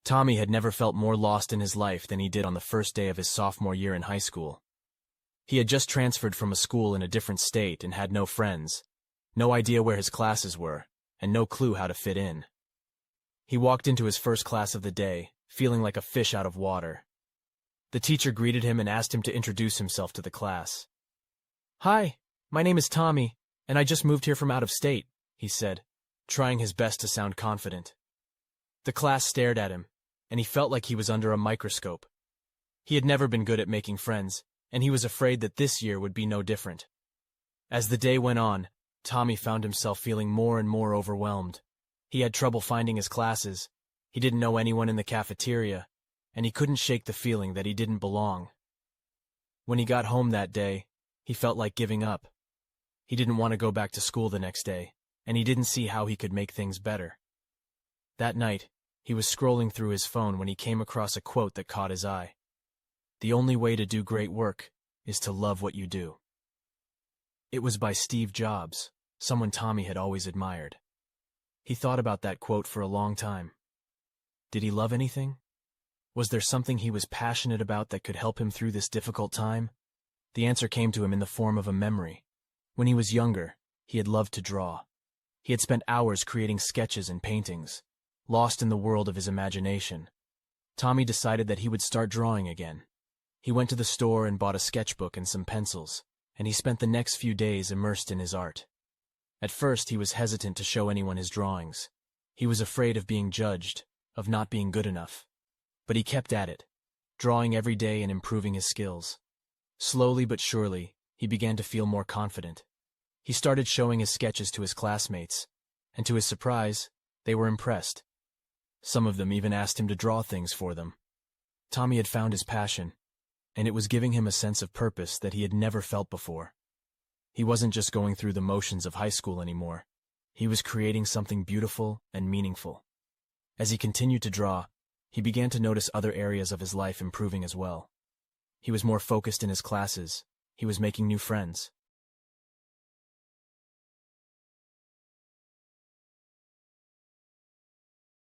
Tommy had never felt more lost in his life than he did on the first day of his sophomore year in high school. He had just transferred from a school in a different state and had no friends, no idea where his classes were, and no clue how to fit in. He walked into his first class of the day, feeling like a fish out of water. The teacher greeted him and asked him to introduce himself to the class. "Hi, my name is Tommy, and I just moved here from out of state," he said, trying his best to sound confident. The class stared at him, and he felt like he was under a microscope. He had never been good at making friends, and he was afraid that this year would be no different. As the day went on, Tommy found himself feeling more and more overwhelmed. He had trouble finding his classes, he didn't know anyone in the cafeteria, and he couldn't shake the feeling that he didn't belong. When he got home that day, he felt like giving up. He didn't want to go back to school the next day, and he didn't see how he could make things better. That night, he was scrolling through his phone when he came across a quote that caught his eye. "The only way to do great work is to love what you do." It was by Steve Jobs, someone Tommy had always admired. He thought about that quote for a long time. Did he love anything? Was there something he was passionate about that could help him through this difficult time? The answer came to him in the form of a memory. When he was younger, he had loved to draw. He had spent hours creating sketches and paintings, lost in the world of his imagination. Tommy decided that he would start drawing again. He went to the store and bought a sketchbook and some pencils, and he spent the next few days immersed in his art. At first, he was hesitant to show anyone his drawings. He was afraid of being judged, of not being good enough. But he kept at it, drawing every day and improving his skills. Slowly but surely, he began to feel more confident. He started showing his sketches to his classmates, and to his surprise, they were impressed. Some of them even asked him to draw things for them. Tommy had found his passion, and it was giving him a sense of purpose that he had never felt before. He wasn't just going through the motions of high school anymore. He was creating something beautiful and meaningful. As he continued to draw, he began to notice other areas of his life improving as well. He was more focused in his classes, he was making new friends,